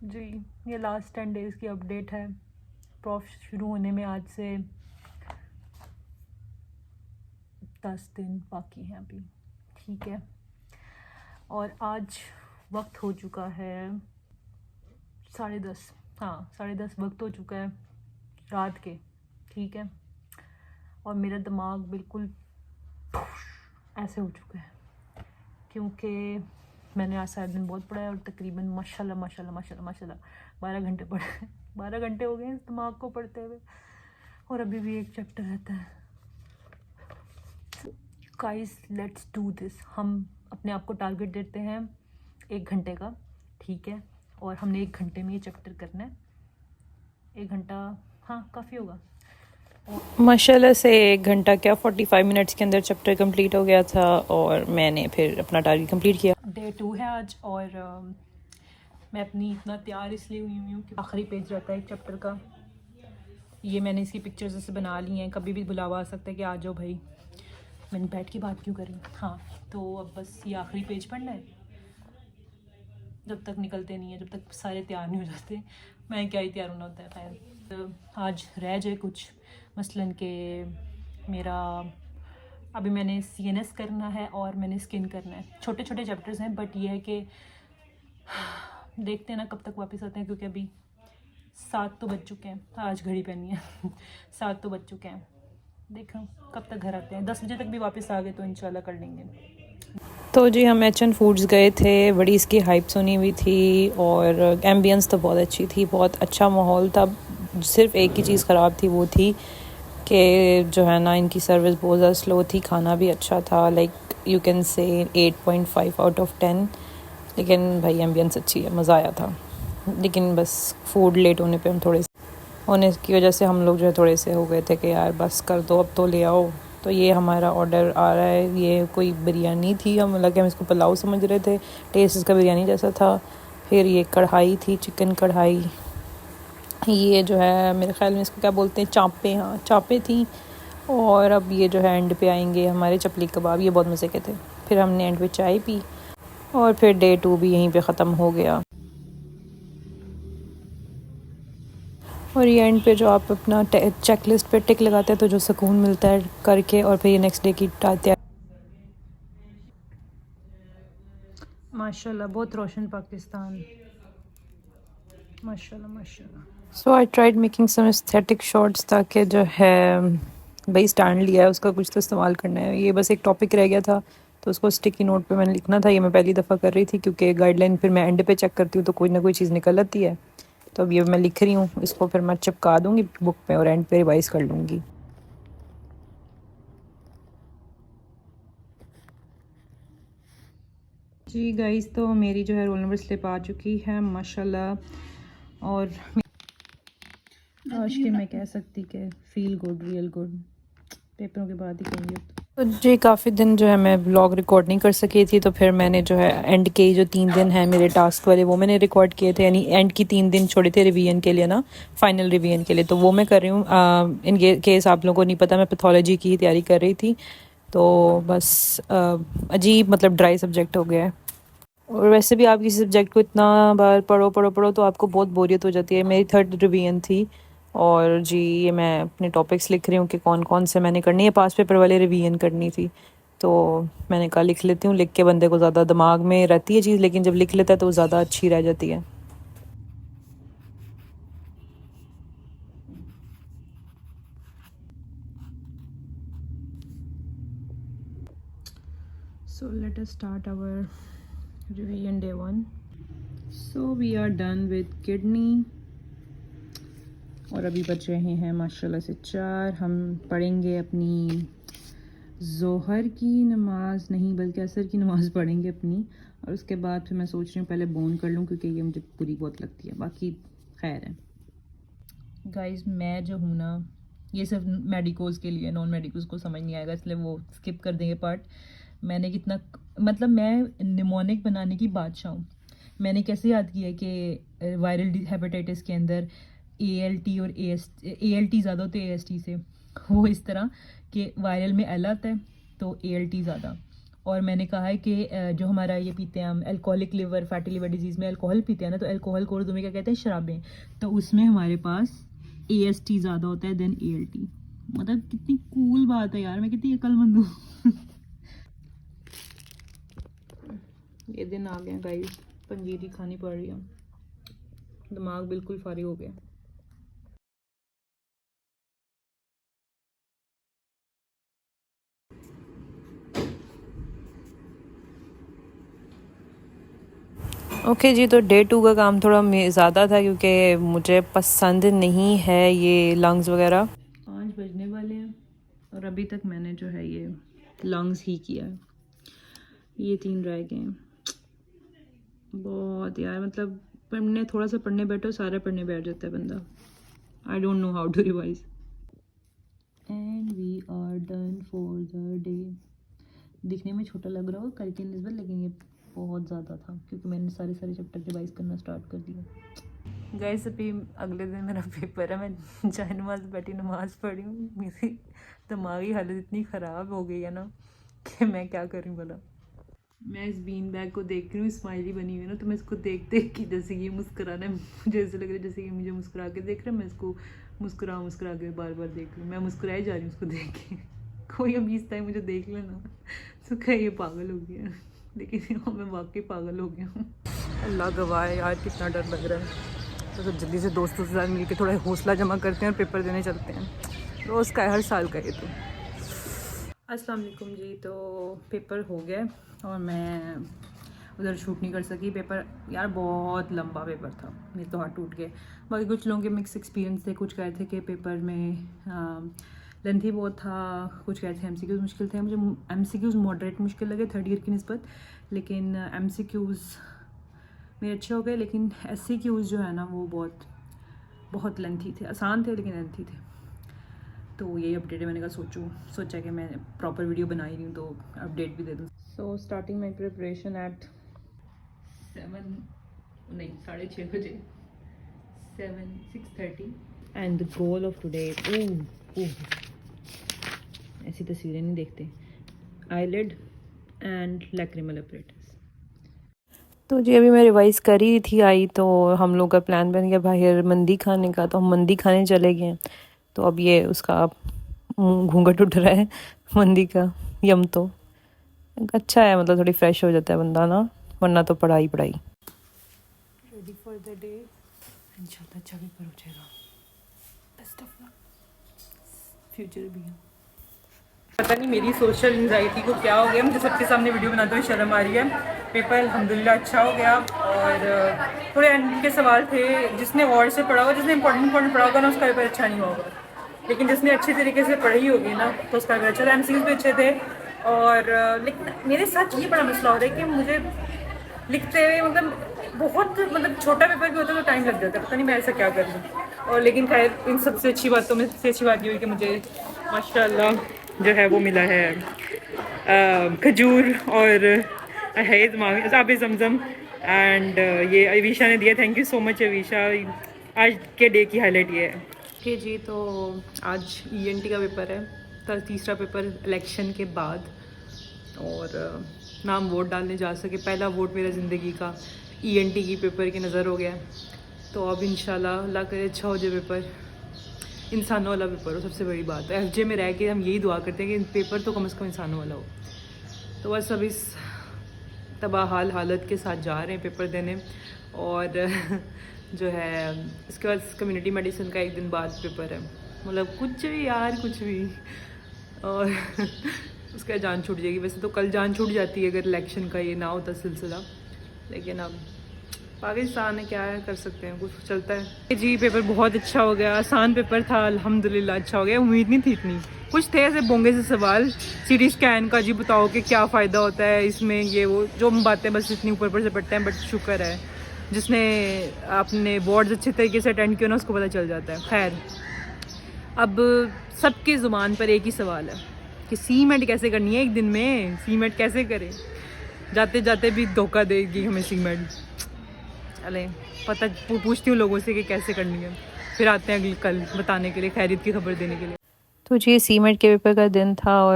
जी, ये last 10 days की update है। प्रॉफ शुरू होने में आज से 10 दिन बाकी हैं अभी, ठीक है। और आज वक्त हो चुका है 10:30, हाँ 10:30 वक्त हो चुका है रात के, ठीक है। और मेरा दिमाग बिल्कुल ऐसे हो चुका है क्योंकि मैंने आज सारा दिन बहुत पढ़ा है और तकरीबन माशाल्लाह माशाल्लाह माशाल्लाह माशाल्लाह 12 घंटे पढ़े हैं। 12 घंटे हो गए इस दिमाग को पढ़ते हुए और अभी भी एक चैप्टर रहता है। Guys let's do this. हम अपने आप को टारगेट देते हैं 1 घंटे का, ठीक है। और हमने 1 घंटे में ये चैप्टर करना है। 1 घंटा हाँ काफ़ी होगा। माशाल्लाह से 1 घंटा क्या 45 मिनट्स के अंदर चैप्टर कंप्लीट हो गया था और मैंने फिर अपना टारगेट कंप्लीट किया। डे 2 है आज और मैं अपनी इतना तैयार इसलिए हुई हूँ कि आखिरी पेज रहता है एक चैप्टर का। ये मैंने इसकी पिक्चर्स ऐसे बना ली हैं, कभी भी बुलावा आ सकता है कि आ जाओ भाई। मैंने बैठ की बात क्यों करी। हाँ तो अब बस ये आखिरी पेज पढ़ना है, जब तक निकलते नहीं है, जब तक सारे तैयार नहीं हो जाते। मैं क्या ही तैयार होना होता है। खैर तो आज रह जाए कुछ, मसलन के मेरा अभी मैंने CNS करना है और मैंने स्किन करना है। छोटे छोटे चैप्टर्स हैं बट ये है कि देखते हैं ना कब तक वापस आते हैं, क्योंकि अभी 7 तो बज चुके हैं। आज घड़ी पहनी है 7 तो बज चुके हैं। देखो कब तक घर आते हैं। 10 बजे तक भी वापस आ गए तो इंशाल्लाह कर लेंगे। तो जी हम एच एन फूड्स गए थे, बड़ी इसकी हाइप सुनी हुई थी और एम्बियंस तो बहुत अच्छी थी, बहुत अच्छा माहौल था। सिर्फ एक ही चीज़ ख़राब थी, वो थी कि जो है ना इनकी सर्विस बहुत ज़्यादा स्लो थी। खाना भी अच्छा था, like you can say 8.5 out of 10। लेकिन भाई एम्बियंस अच्छी है, मज़ा आया था। लेकिन बस फूड लेट होने पे हम थोड़े होने की वजह से हम लोग जो है थोड़े से हो गए थे कि यार बस कर दो, अब तो ले आओ। तो ये हमारा ऑर्डर आ रहा है। ये कोई बिरयानी थी, हम लगे हम इसको पुलाव समझ रहे थे, टेस्ट इसका बिरयानी जैसा था। फिर ये कढ़ाई थी, चिकन कढ़ाई। ये जो है मेरे ख्याल में इसको क्या बोलते हैं, चाँपे, हाँ चाँपे थी। और अब ये जो है एंड पे आएंगे हमारे चपली कबाब, ये बहुत मज़े के थे। फिर हमने एंड पे चाय पी और फिर डे 2 भी यहीं पे ख़त्म हो गया। और ये एंड पे जो आप अपना चेक लिस्ट पे टिक लगाते हैं तो जो सुकून मिलता है करके, और फिर ये नेक्स्ट डे की तैयारी। माशाल्लाह बहुत रोशन पाकिस्तान, माशाल्लाह माशाल्लाह। So I tried making some aesthetic shots, ताकि जो है भाई स्टैंड लिया है उसका कुछ तो इस्तेमाल करना है। ये बस एक टॉपिक रह गया था तो उसको स्टिकी नोट पे मैंने लिखना था। ये मैं पहली दफ़ा कर रही थी क्योंकि गाइडलाइन फिर मैं एंड पे चेक करती हूँ तो कोई ना कोई चीज़ निकल आती है। तो अब ये मैं लिख रही हूँ, इसको फिर मैं चिपका दूँगी बुक पे और एंड पे रिवाइज़ कर लूँगी। जी गाइस, तो मेरी जो है रोल नंबर स्लिप आ चुकी है माशाल्लाह। और आज के मैं कह सकती कि फ़ील गुड, रियल गुड। पेपरों के बाद ही कहेंगे। तो जी काफ़ी दिन जो है मैं व्लॉग रिकॉर्ड नहीं कर सकी थी, तो फिर मैंने जो है एंड के जो 3 दिन हैं मेरे टास्क वाले वो मैंने रिकॉर्ड किए थे। यानी एंड की 3 दिन छोड़े थे रिवीजन के लिए ना, फाइनल रिवीजन के लिए, तो वो मैं कर रही हूँ। इन केस आप लोगों को नहीं पता, मैं पैथोलॉजी की तैयारी कर रही थी। तो बस अजीब मतलब ड्राई सब्जेक्ट हो गया है। और वैसे भी आप किसी सब्जेक्ट को इतना बार पढ़ो पढ़ो पढ़ो तो आपको बहुत बोरियत हो जाती है। मेरी 3rd रिवीजन थी और जी ये मैं अपने टॉपिक्स लिख रही हूँ कि कौन कौन से मैंने करनी है। पास पेपर वाले रिवीजन करनी थी तो मैंने कहा लिख लेती हूँ। लिख के बंदे को ज़्यादा दिमाग में रहती है चीज़, लेकिन जब लिख लेता है तो वो ज़्यादा अच्छी रह जाती है। So let us start our revision day 1. So we are done with kidney और अभी बच रहे हैं माशाल्लाह से 4। हम पढ़ेंगे अपनी ज़ोहर की नमाज़ नहीं बल्कि असर की नमाज़ पढ़ेंगे अपनी। और उसके बाद फिर मैं सोच रही हूँ पहले बोन कर लूँ क्योंकि ये मुझे बुरी बहुत लगती है। बाकी खैर है। गाइस मैं जो हूँ ना, ये सिर्फ मेडिकोज़ के लिए, नॉन मेडिकोज़ को समझ नहीं आएगा इसलिए वो स्किप कर देंगे पार्ट। मैंने कितना मतलब मैं निमोनिक बनाने की बादशाह हूँ। मैंने कैसे याद किया कि वायरल हेपेटाइटिस के अंदर ALT और ALT ज़्यादा होते हैं AST से। वो इस तरह कि वायरल में L आता है तो ALT ज़्यादा, और मैंने कहा है कि जो हमारा ये पीते हैं हम alcoholic liver fatty liver disease में अल्कोहल पीते हैं ना, तो अल्कोहल को उर्दू में क्या कहते हैं, शराबें, तो उसमें हमारे पास AST ज़्यादा होता है देन ALT। मतलब कितनी कूल बात है यार, मैं कितनी अक्लमंद हूँ। ये दिन आ गया गाइस, पंजीरी खानी पड़ रही है, दिमाग बिल्कुल फारिग हो गया। ओके जी, तो डे 2 का काम थोड़ा ज़्यादा था क्योंकि मुझे पसंद नहीं है ये लंग्स वगैरह। 5 बजने वाले हैं और अभी तक मैंने जो है ये लंग्स ही किया है, ये 3 रह गए हैं। बहुत यार, मतलब पढ़ने, थोड़ा सा पढ़ने बैठो सारा पढ़ने बैठ जाता है बंदा। I don't know how to revise. And we are done for the day. दिखने में छोटा लग रहा हो कल के निस्बत, लेकिन ये बहुत ज़्यादा था क्योंकि मैंने सारे चैप्टर रिवाइज करना स्टार्ट कर दिया। गाइस अभी अगले दिन मेरा पेपर है, मैं चाहे नमाज बैठी नमाज़ पढ़ी हूँ, मेरी दिमागी हालत इतनी ख़राब हो गई है ना कि मैं क्या करूँ भला। मैं इस बीन बैग को देख रही हूँ, स्माइली बनी हुई है ना, तो मैं इसको देख के जैसे ये मुस्कुराना है, मुझे ऐसे लग रहा है जैसे कि मुझे मुस्कुरा के देख रहा है, मैं इसको मुस्कुरा के बार देख रही हूँ। मैं मुस्कुराई जा रही हूँ उसको देख के। कोई अभी इस टाइम मुझे देख लेना तो कहीं ये पागल हो गया, लेकिन मैं वाकई पागल हो गया हूँ। अल्लाह गवाह है यार, कितना डर लग रहा है। तो जल्दी से दोस्तों के साथ मिल के थोड़ा हौसला जमा करते हैं और पेपर देने चलते हैं। रोज़ का है, हर साल का ये तो। अस्सलाम वालेकुम जी, तो पेपर हो गया और मैं उधर शूट नहीं कर सकी। पेपर यार बहुत लंबा पेपर था, मेरे तो हाथ टूट गए। बाकी कुछ लोगों के मिक्स एक्सपीरियंस थे, कुछ कह रहे थे कि पेपर में लेंथी बहुत था, कुछ कह रहे थे MCQs मुश्किल थे। मुझे MCQs मॉडरेट मुश्किल लगे 3rd ईयर की निस्बत, लेकिन MCQs मेरे अच्छे हो गए। लेकिन SCQs जो है ना वो बहुत लेंथी थे, आसान थे लेकिन लेंथी थे। तो यही अपडेट है, मैंने कहा सोचा कि मैं प्रॉपर वीडियो बना ही रही हूँ तो अपडेट भी दे दूँ। So starting my preparation at 6:30 बजे, 6:30 and the goal of today, ऐसी तस्वीरें नहीं देखते, आईलिड एंड लैक्रिमल अपरेटस। तो जी अभी मैं रिवाइज़ कर ही थी, आई तो हम लोग का प्लान बन गया बाहर मंदी खाने का, तो हम मंदी खाने चले गए। तो अब ये उसका घूंघट उठ रहा है मंदी का, यम तो अच्छा है, मतलब थोड़ी फ्रेश हो जाता है बंदा ना, वरना तो पढ़ाई। रेडी फॉर द डे, इंशाल्लाह अच्छा पेपर हो जाएगा, बेस्ट ऑफ लक, फ्यूचर भी है। पता नहीं मेरी सोशल एंजाइटी को क्या हो गया, मुझे सबके सामने वीडियो बनाते हुए शर्म आ रही है। पेपर अल्हम्दुलिल्लाह अच्छा हो गया और थोड़े एंड के सवाल थे, जिसने गौर से पढ़ा होगा, जिसने इंपॉर्टेंट पढ़ा होगा ना उसका पेपर अच्छा नहीं होगा, लेकिन जिसने अच्छे तरीके से पढ़ी होगी ना तो उसका पेपर अच्छा था। MCQs भी अच्छे थे और लेकिन मेरे साथ ये बड़ा मसला हो रहा है कि मुझे लिखते हुए मतलब छोटा पेपर भी होता है तो टाइम लग जाता है, पता नहीं मैं ऐसा क्या कर लूँ। और लेकिन खैर इन सबसे अच्छी बातों में सबसे अच्छी बात ये हुई कि मुझे माशाल्लाह जो है वो मिला है खजूर और है दिमाग आब जमजम, एंड ये अवीशा ने दिया। Thank you so much Avisha. आज के डे की हाईलाइट ये है कि जी, तो आज ENT का पेपर है, तो तीसरा पेपर इलेक्शन के बाद, और नाम वोट डालने जा सके, पहला वोट मेरा ज़िंदगी का ENT की पेपर की नज़र हो गया। तो अब इंशाल्लाह अल्लाह करे अच्छा हो जाए पेपर, इंसानों वाला पेपर हो, सबसे बड़ी बात है। FJ में रह के हम यही दुआ करते हैं कि पेपर तो कम से कम इंसानों वाला हो। तो बस अब इस तबाह हालत के साथ जा रहे हैं पेपर देने, और जो है इसके बाद कम्युनिटी मेडिसिन का 1 दिन बाद पेपर है। मतलब कुछ भी यार, कुछ भी, और उसका जान छूट जाएगी। वैसे तो कल जान छूट जाती है अगर इलेक्शन का ये ना होता सिलसिला, लेकिन अब पाकिस्तान है, क्या है, कर सकते हैं, कुछ चलता है। जी पेपर बहुत अच्छा हो गया, आसान पेपर था अल्हम्दुलिल्लाह, अच्छा हो गया। उम्मीद नहीं थी इतनी, कुछ थे ऐसे बोंगे से सवाल, CT स्कैन का जी बताओ कि क्या फ़ायदा होता है इसमें, ये वो जो हम बातें बस इतनी ऊपर से पढ़ते हैं। बट शुक्र है जिसने अपने बोर्ड्स अच्छे तरीके से अटेंड किया ना उसको पता चल जाता है। खैर अब सबकी ज़ुबान पर एक ही सवाल है कि CMET कैसे करनी है 1 दिन में, CMET कैसे करें। जाते जाते भी धोखा देगी हमें CMET। चले पता पूछती हूँ लोगों से कि कैसे करनी है, फिर आते हैं अगली कल बताने के लिए, खैरियत की खबर देने के लिए। तो जी CMET के पेपर का दिन था और